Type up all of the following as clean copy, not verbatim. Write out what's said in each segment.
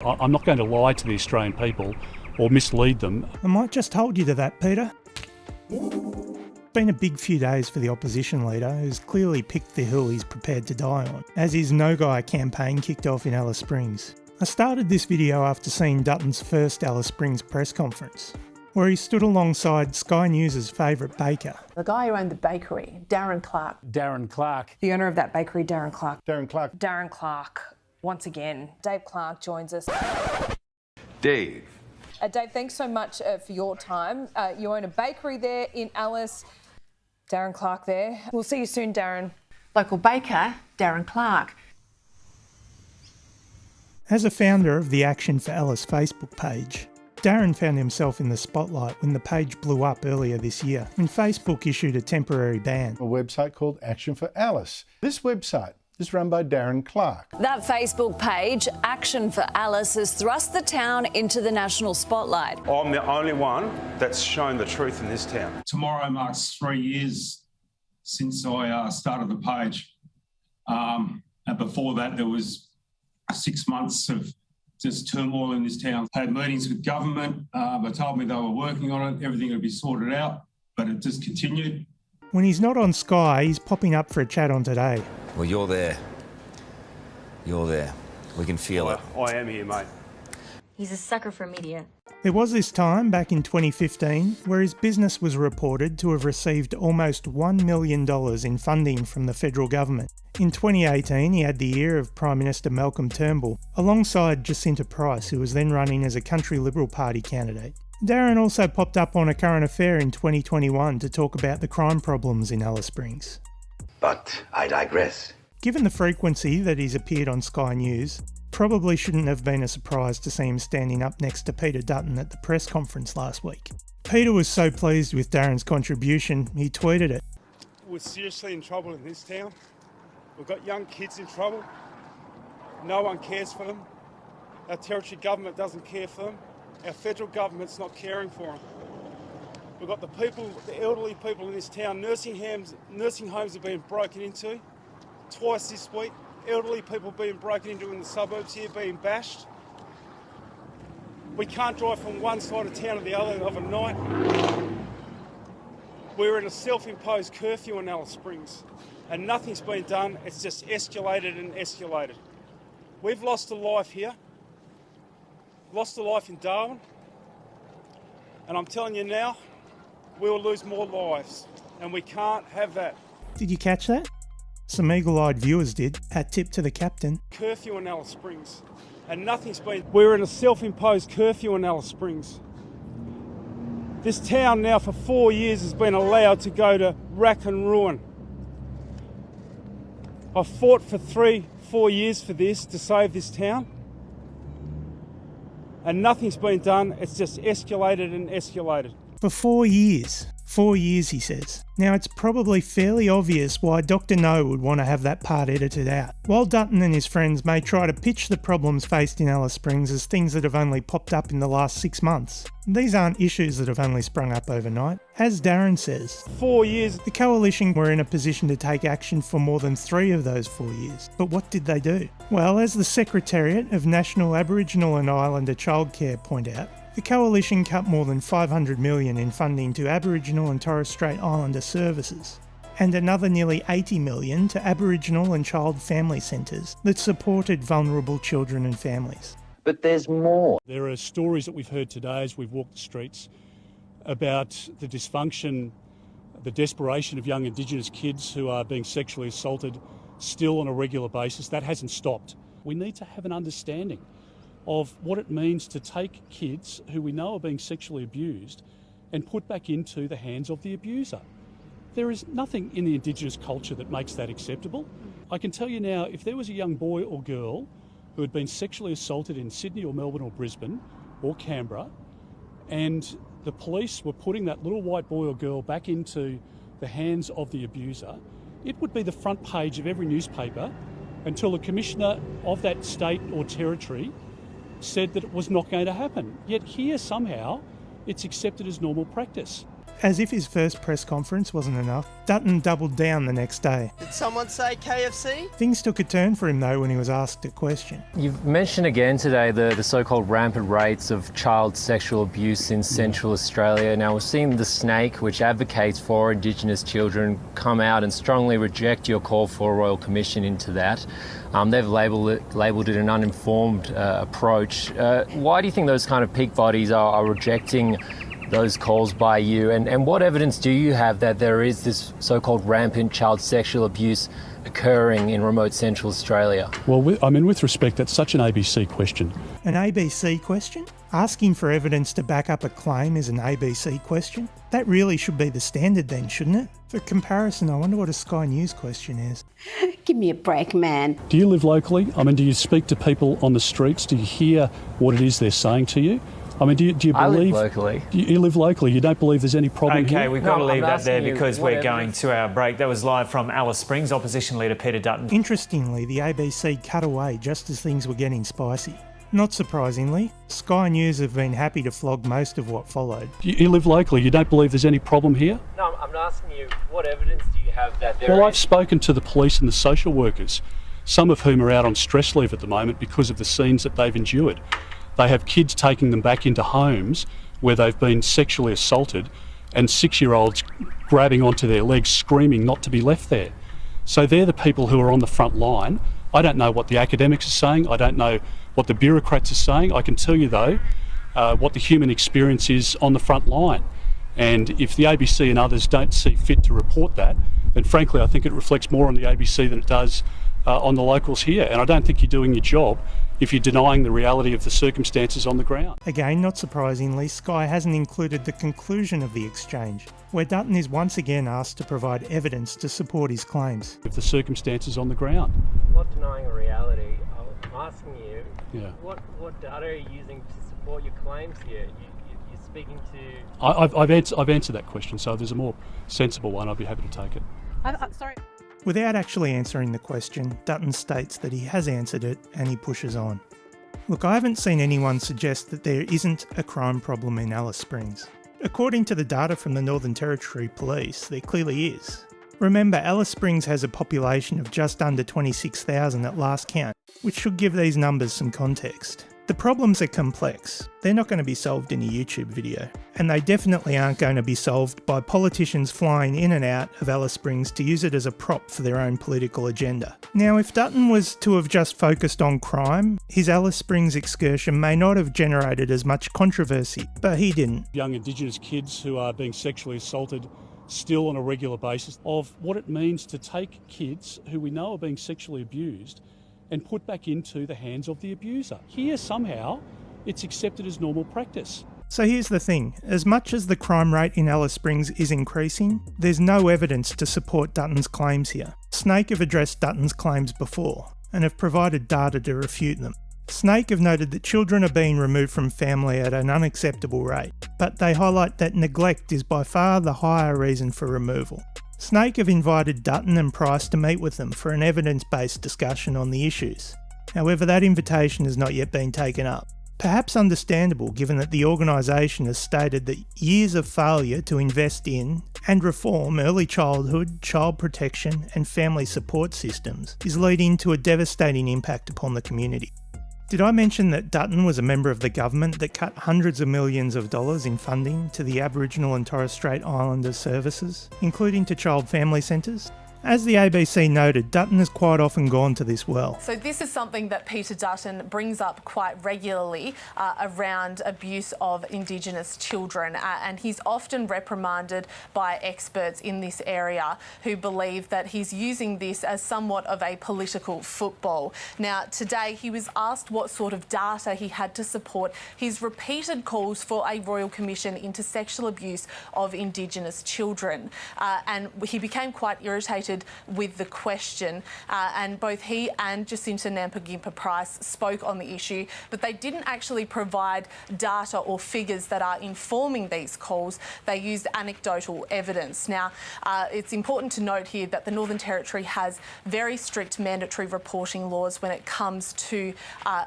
I'm not going to lie to the Australian people or mislead them. I might just hold you to that, Peter. It's been a big few days for the opposition leader, who's clearly picked the hill he's prepared to die on, as his No Guy campaign kicked off in Alice Springs. I started this video after seeing Dutton's first Alice Springs press conference, where he stood alongside Sky News' favourite baker. The guy who owned the bakery, Darren Clark. Darren Clark. The owner of that bakery, Darren Clark. Darren Clark. Darren Clark. Once again, Dave Clark joins us. Dave. Dave, thanks so much for your time. You own a bakery there in Alice. Darren Clark there. We'll see you soon, Darren. Local baker, Darren Clark. As a founder of the Action for Alice Facebook page, Darren found himself in the spotlight when the page blew up earlier this year, when Facebook issued a temporary ban. A website called Action for Alice. This website is run by Darren Clark. That Facebook page, Action for Alice, has thrust the town into the national spotlight. I'm the only one that's shown the truth in this town. Tomorrow marks 3 years since I started the page. And before that, there was 6 months of just turmoil in this town. I had meetings with government. They told me they were working on it. Everything would be sorted out, but it just continued. When he's not on Sky, he's popping up for a chat on Today. Well, you're there. You're there. We can feel it. I am here, mate. He's a sucker for media. There was this time, back in 2015, where his business was reported to have received almost $1 million in funding from the federal government. In 2018, he had the ear of Prime Minister Malcolm Turnbull, alongside Jacinta Price, who was then running as a country Liberal Party candidate. Darren also popped up on A Current Affair in 2021 to talk about the crime problems in Alice Springs. But I digress. Given the frequency that he's appeared on Sky News, probably shouldn't have been a surprise to see him standing up next to Peter Dutton at the press conference last week. Peter was so pleased with Darren's contribution, he tweeted it. We're seriously in trouble in this town. We've got young kids in trouble. No one cares for them. Our territory government doesn't care for them. Our federal government's not caring for them. We've got the people, the elderly people in this town, nursing homes are being broken into twice this week. Elderly people being broken into in the suburbs here, being bashed. We can't drive from one side of town to the other of a night. We're in a self-imposed curfew in Alice Springs and nothing's been done. It's just escalated and escalated. We've lost a life here, lost a life in Darwin, and I'm telling you now, we will lose more lives, and we can't have that. Did you catch that? Some eagle-eyed viewers did. Hat tip to the captain. Curfew in Alice Springs, and nothing's been... We're in a self-imposed curfew in Alice Springs. This town now for 4 years has been allowed to go to rack and ruin. I've fought for 3-4 years for this, to save this town. And nothing's been done, it's just escalated and escalated. For 4 years. 4 years, he says. Now, it's probably fairly obvious why Dr. No would want to have that part edited out. While Dutton and his friends may try to pitch the problems faced in Alice Springs as things that have only popped up in the last 6 months, these aren't issues that have only sprung up overnight. As Darren says, 4 years. The Coalition were in a position to take action for more than 3 of those 4 years. But what did they do? Well, as the Secretariat of National Aboriginal and Islander Childcare point out, the Coalition cut more than $500 million in funding to Aboriginal and Torres Strait Islander services, and another nearly $80 million to Aboriginal and child family centres that supported vulnerable children and families. But there's more. There are stories that we've heard today as we've walked the streets about the dysfunction, the desperation of young Indigenous kids who are being sexually assaulted still on a regular basis. That hasn't stopped. We need to have an understanding of what it means to take kids who we know are being sexually abused and put back into the hands of the abuser. There is nothing in the Indigenous culture that makes that acceptable. I can tell you now, if there was a young boy or girl who had been sexually assaulted in Sydney or Melbourne or Brisbane or Canberra, and the police were putting that little white boy or girl back into the hands of the abuser, it would be the front page of every newspaper until the commissioner of that state or territory said that it was not going to happen. Yet here somehow it's accepted as normal practice. As if his first press conference wasn't enough, Dutton doubled down the next day. Did someone say KFC? Things took a turn for him though when he was asked a question. You've mentioned again today the so-called rampant rates of child sexual abuse in Central Australia. Now we've seen The Snake, which advocates for Indigenous children, come out and strongly reject your call for a Royal Commission into that. They've labelled it an uninformed approach. Why do you think those kind of peak bodies are rejecting those calls by you, and what evidence do you have that there is this so-called rampant child sexual abuse occurring in remote Central Australia? Well, with respect, that's such an ABC question. An ABC question? Asking for evidence to back up a claim is an ABC question? That really should be the standard then, shouldn't it? For comparison, I wonder what a Sky News question is. Give me a break, man. Do you live locally? Do you speak to people on the streets? Do you hear what it is they're saying to you? Do you believe... I live locally. You live locally. You don't believe there's any problem here? OK, we've got to leave that there because we're going to our break. That was live from Alice Springs, Opposition Leader Peter Dutton. Interestingly, the ABC cut away just as things were getting spicy. Not surprisingly, Sky News have been happy to flog most of what followed. You live locally. You don't believe there's any problem here? No, I'm asking you, what evidence do you have that there Well, is? I've spoken to the police and the social workers, some of whom are out on stress leave at the moment because of the scenes that they've endured. They have kids taking them back into homes where they've been sexually assaulted and 6-year-olds grabbing onto their legs, screaming not to be left there. So they're the people who are on the front line. I don't know what the academics are saying. I don't know what the bureaucrats are saying. I can tell you, though, what the human experience is on the front line. And if the ABC and others don't see fit to report that, then frankly, I think it reflects more on the ABC than it does on the locals here. And I don't think you're doing your job if you're denying the reality of the circumstances on the ground. Again, not surprisingly, Sky hasn't included the conclusion of the exchange, where Dutton is once again asked to provide evidence to support his claims. Of the circumstances on the ground. I'm not denying a reality. I'm asking you, what data are you using to support your claims here? You're speaking to... I've answered that question, so if there's a more sensible one, I'd be happy to take it. Sorry. Without actually answering the question, Dutton states that he has answered it and he pushes on. Look, I haven't seen anyone suggest that there isn't a crime problem in Alice Springs. According to the data from the Northern Territory Police, there clearly is. Remember, Alice Springs has a population of just under 26,000 at last count, which should give these numbers some context. The problems are complex. They're not going to be solved in a YouTube video. And they definitely aren't going to be solved by politicians flying in and out of Alice Springs to use it as a prop for their own political agenda. Now, if Dutton was to have just focused on crime, his Alice Springs excursion may not have generated as much controversy, but he didn't. Young Indigenous kids who are being sexually assaulted still on a regular basis, of what it means to take kids who we know are being sexually abused and put back into the hands of the abuser. Here, somehow, it's accepted as normal practice. So here's the thing, as much as the crime rate in Alice Springs is increasing, there's no evidence to support Dutton's claims here. Snake have addressed Dutton's claims before, and have provided data to refute them. Snake have noted that children are being removed from family at an unacceptable rate, but they highlight that neglect is by far the higher reason for removal. Snake have invited Dutton and Price to meet with them for an evidence-based discussion on the issues. However, that invitation has not yet been taken up. Perhaps understandable given that the organisation has stated that years of failure to invest in and reform early childhood, child protection and family support systems is leading to a devastating impact upon the community. Did I mention that Dutton was a member of the government that cut hundreds of millions of dollars in funding to the Aboriginal and Torres Strait Islander services, including to child family centres? As the ABC noted, Dutton has quite often gone to this well. So this is something that Peter Dutton brings up quite regularly around abuse of Indigenous children, and he's often reprimanded by experts in this area who believe that he's using this as somewhat of a political football. Now, today he was asked what sort of data he had to support his repeated calls for a Royal Commission into sexual abuse of Indigenous children, and he became quite irritated presented with the question, and both he and Jacinta Nampagimpa Price spoke on the issue, but they didn't actually provide data or figures that are informing these calls. They used anecdotal evidence. Now, it's important to note here that the Northern Territory has very strict mandatory reporting laws when it comes to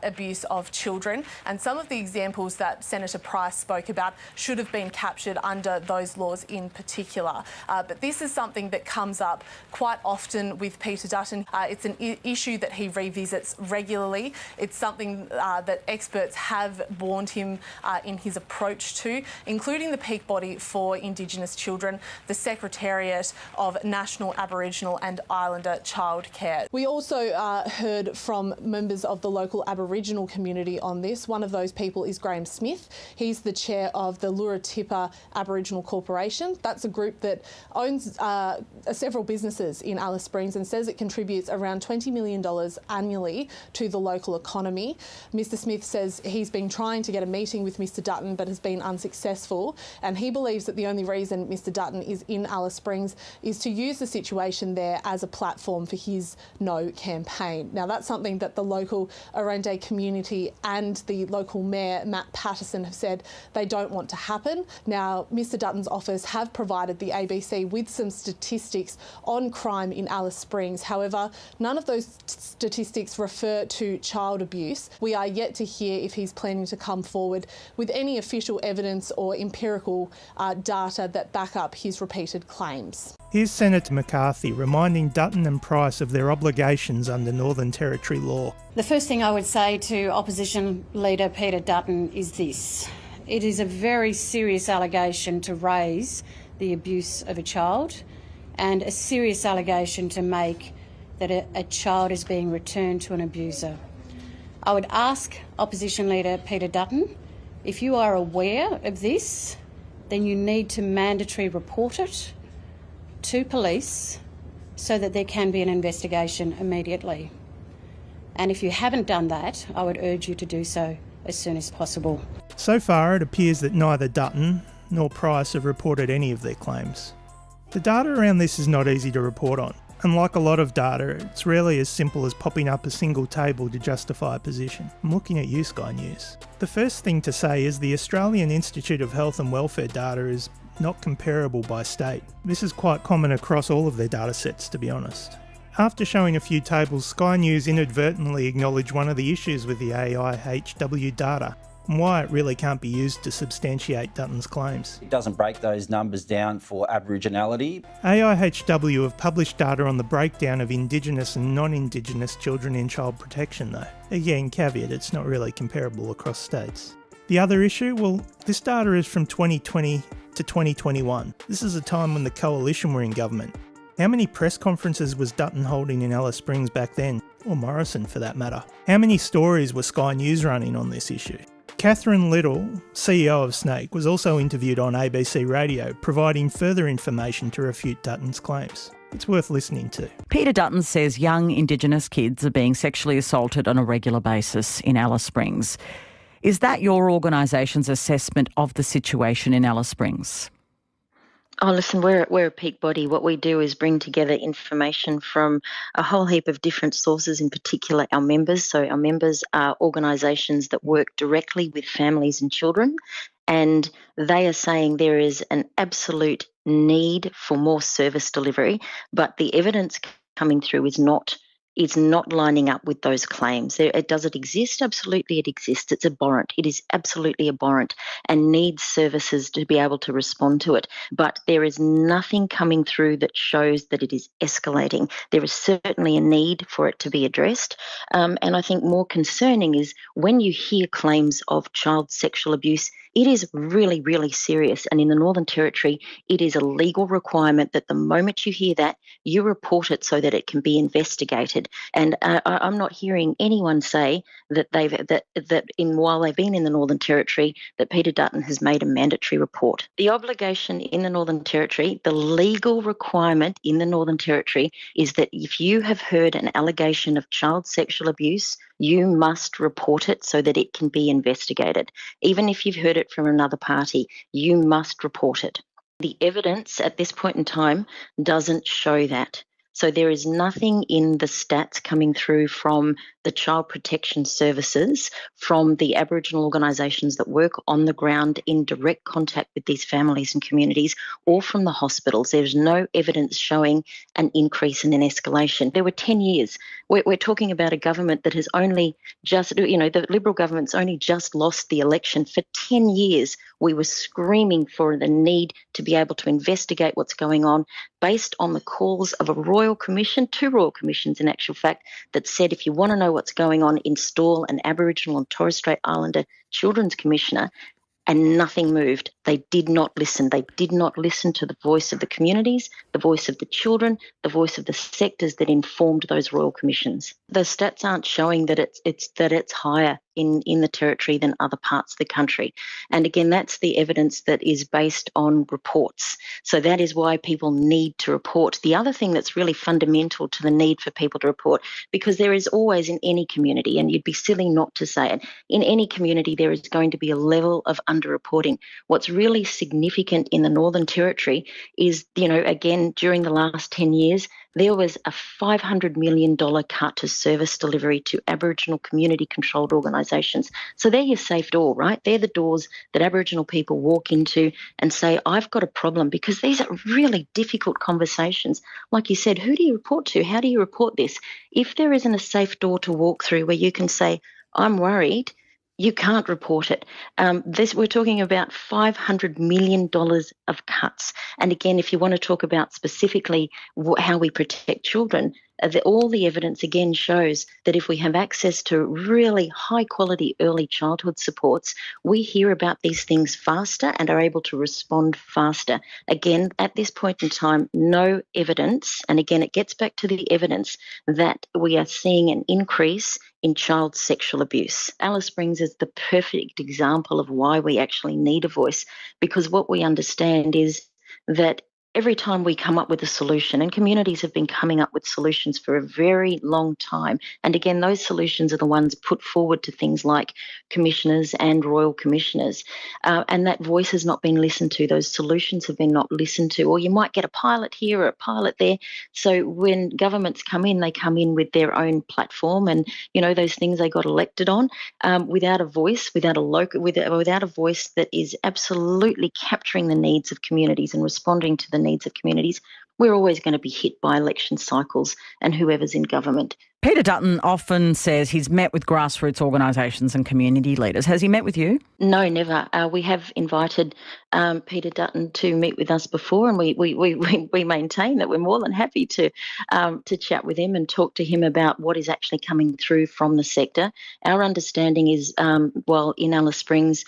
abuse of children, and some of the examples that Senator Price spoke about should have been captured under those laws in particular. But this is something that comes up quite often with Peter Dutton. It's an issue that he revisits regularly. It's something that experts have warned him in his approach to, including the peak body for Indigenous children, the Secretariat of National Aboriginal and Islander Childcare. We also heard from members of the local Aboriginal community on this. One of those people is Graham Smith. He's the chair of the Luratipa Aboriginal Corporation. That's a group that owns several businesses in Alice Springs and says it contributes around $20 million annually to the local economy. Mr Smith says he's been trying to get a meeting with Mr Dutton but has been unsuccessful, and he believes that the only reason Mr Dutton is in Alice Springs is to use the situation there as a platform for his no campaign. Now, that's something that the local Arende community and the local mayor, Matt Patterson, have said they don't want to happen. Now, Mr Dutton's office have provided the ABC with some statistics on crime in Alice Springs. However, none of those statistics refer to child abuse. We are yet to hear if he's planning to come forward with any official evidence or empirical data that back up his repeated claims. Here's Senator McCarthy reminding Dutton and Price of their obligations under Northern Territory law. The first thing I would say to Opposition Leader Peter Dutton is this. It is a very serious allegation to raise the abuse of a child, and a serious allegation to make that a child is being returned to an abuser. I would ask Opposition Leader Peter Dutton, if you are aware of this, then you need to mandatory report it to police so that there can be an investigation immediately. And if you haven't done that, I would urge you to do so as soon as possible. So far, it appears that neither Dutton nor Price have reported any of their claims. The data around this is not easy to report on. Unlike a lot of data, it's rarely as simple as popping up a single table to justify a position. I'm looking at you, Sky News. The first thing to say is the Australian Institute of Health and Welfare data is not comparable by state. This is quite common across all of their data sets, to be honest. After showing a few tables, Sky News inadvertently acknowledged one of the issues with the AIHW data, and why it really can't be used to substantiate Dutton's claims. It doesn't break those numbers down for Aboriginality. AIHW have published data on the breakdown of Indigenous and non-Indigenous children in child protection though. Again, caveat, it's not really comparable across states. The other issue? Well, this data is from 2020 to 2021. This is a time when the Coalition were in government. How many press conferences was Dutton holding in Alice Springs back then? Or Morrison for that matter? How many stories were Sky News running on this issue? Catherine Little, CEO of Snake, was also interviewed on ABC Radio, providing further information to refute Dutton's claims. It's worth listening to. Peter Dutton says young Indigenous kids are being sexually assaulted on a regular basis in Alice Springs. Is that your organisation's assessment of the situation in Alice Springs? Oh, listen, we're a peak body. What we do is bring together information from a whole heap of different sources, in particular our members. So our members are organisations that work directly with families and children, and they are saying there is an absolute need for more service delivery, but the evidence coming through is not lining up with those claims. Does it exist? Absolutely it exists. It's abhorrent. It is absolutely abhorrent and needs services to be able to respond to it. But there is nothing coming through that shows that it is escalating. There is certainly a need for it to be addressed. And I think more concerning is when you hear claims of child sexual abuse, it is really, really serious. And in the Northern Territory, it is a legal requirement that the moment you hear that, you report it so that it can be investigated. And I'm not hearing anyone say that while they've been in the Northern Territory, that Peter Dutton has made a mandatory report. The obligation in the Northern Territory, the legal requirement in the Northern Territory is that if you have heard an allegation of child sexual abuse, you must report it so that it can be investigated. Even if you've heard it from another party, you must report it. The evidence at this point in time doesn't show that. So there is nothing in the stats coming through from the Child Protection Services, from the Aboriginal organisations that work on the ground in direct contact with these families and communities, or from the hospitals. There's no evidence showing an increase and an escalation. There were 10 years. We're talking about a government that has only just, the Liberal government's only just lost the election. For 10 years, we were screaming for the need to be able to investigate what's going on based on the calls of a Royal Commission, 2 Royal Commissions in actual fact, that said if you want to know what's going on, install an Aboriginal and Torres Strait Islander Children's Commissioner, and nothing moved. They did not listen. They did not listen to the voice of the communities, the voice of the children, the voice of the sectors that informed those Royal Commissions. The stats aren't showing that it's higher in the territory than other parts of the country. And again, that's the evidence that is based on reports. So that is why people need to report. The other thing that's really fundamental to the need for people to report, because there is always in any community, and you'd be silly not to say it, in any community there is going to be a level of underreporting. What's really significant in the Northern Territory is, again, during the last 10 years, there was a $500 million cut to service delivery to Aboriginal community-controlled organisations. So they're your safe door, right? They're the doors that Aboriginal people walk into and say, I've got a problem, because these are really difficult conversations. Like you said, who do you report to? How do you report this? If there isn't a safe door to walk through where you can say, I'm worried, you can't report it. We're talking about $500 million of cuts. And again, if you want to talk about specifically how we protect children, all the evidence again shows that if we have access to really high quality early childhood supports, we hear about these things faster and are able to respond faster. Again, at this point in time, no evidence, and again, it gets back to the evidence that we are seeing an increase in child sexual abuse. Alice Springs is the perfect example of why we actually need a voice, because what we understand is that every time we come up with a solution, and communities have been coming up with solutions for a very long time, and again, those solutions are the ones put forward to things like commissioners and royal commissioners, and that voice has not been listened to. Those solutions have been not listened to, or you might get a pilot here or a pilot there. So when governments come in, they come in with their own platform and, those things they got elected on, without a voice, without a voice that is absolutely capturing the needs of communities and responding to the needs of communities. We're always going to be hit by election cycles and whoever's in government. Peter Dutton often says he's met with grassroots organisations and community leaders. Has he met with you? No, never. We have invited Peter Dutton to meet with us before, and we maintain that we're more than happy to chat with him and talk to him about what is actually coming through from the sector. Our understanding is, in Alice Springs,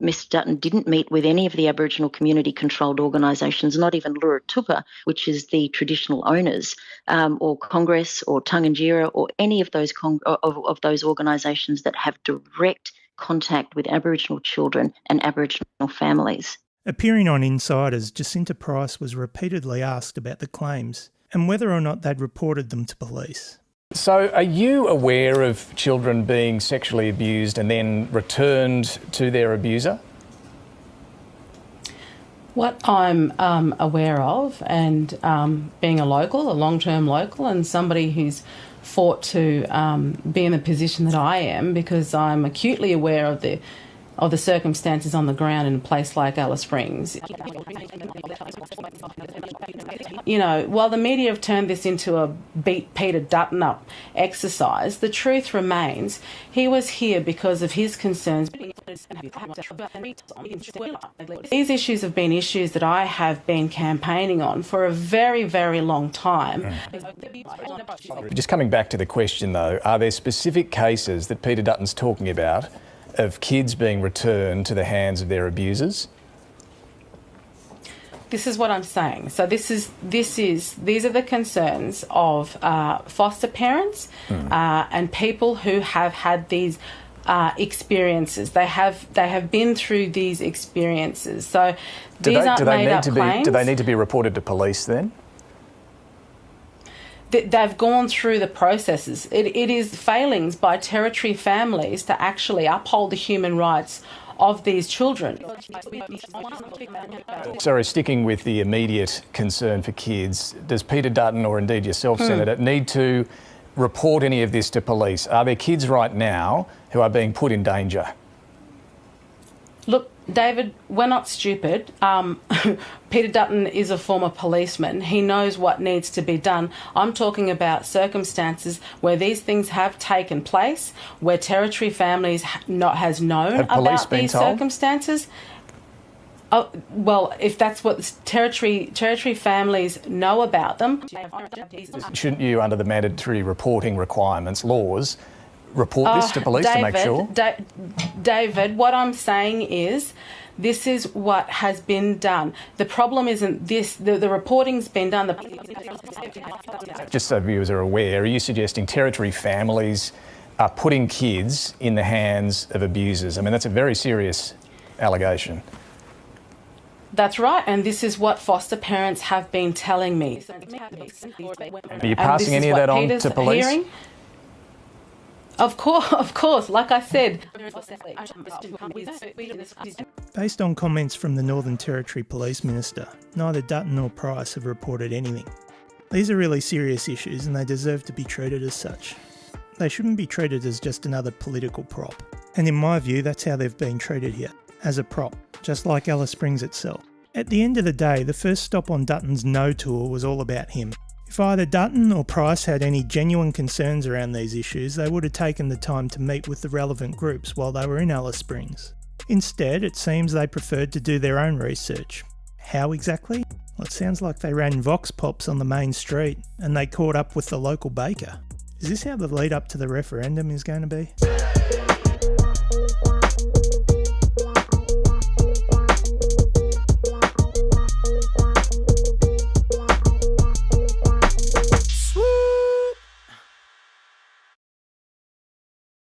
Mr Dutton didn't meet with any of the Aboriginal community-controlled organisations, not even Luratupa, which is the traditional owners, or Congress or Tunganjira, or any of those of those organisations that have direct contact with Aboriginal children and Aboriginal families. Appearing on Insiders, Jacinta Price was repeatedly asked about the claims and whether or not they'd reported them to police. So are you aware of children being sexually abused and then returned to their abuser? What I'm aware of, and being a long-term local, and somebody who's fought to be in the position that I am, because I'm acutely aware of the circumstances on the ground in a place like Alice Springs. While the media have turned this into a beat Peter Dutton up exercise, the truth remains he was here because of his concerns. These issues have been issues that I have been campaigning on for a very, very long time. Just coming back to the question though, are there specific cases that Peter Dutton's talking about of kids being returned to the hands of their abusers? This is what I'm saying. So these are the concerns of foster parents and people who have had these experiences. They have been through these experiences. So these aren't made up claims. Do they need to be reported to police then? They've gone through the processes. It is failings by territory families to actually uphold the human rights of these children. Sorry, sticking with the immediate concern for kids, does Peter Dutton, or indeed yourself, Senator, need to report any of this to police? Are there kids right now who are being put in danger? Look, David, we're not stupid. Peter Dutton is a former policeman. He knows what needs to be done. I'm talking about circumstances where these things have taken place, where Territory Families has known about these circumstances. Oh, well, if that's what Territory Families know about them. Shouldn't you, under the mandatory reporting requirements, laws, report this to police to make sure? David, what I'm saying is this is what has been done. The problem isn't this, the reporting's been done. Just so viewers are aware, are you suggesting Territory Families are putting kids in the hands of abusers? I mean, that's a very serious allegation. That's right, and this is what foster parents have been telling me. Are you passing any of that on to police? Hearing. Of course, like I said. Based on comments from the Northern Territory Police Minister, neither Dutton nor Price have reported anything. These are really serious issues and they deserve to be treated as such. They shouldn't be treated as just another political prop. And in my view, that's how they've been treated here, as a prop, just like Alice Springs itself. At the end of the day, the first stop on Dutton's no tour was all about him. If either Dutton or Price had any genuine concerns around these issues, they would have taken the time to meet with the relevant groups while they were in Alice Springs. Instead, it seems they preferred to do their own research. How exactly? Well, it sounds like they ran vox pops on the main street and they caught up with the local baker. Is this how the lead up to the referendum is going to be?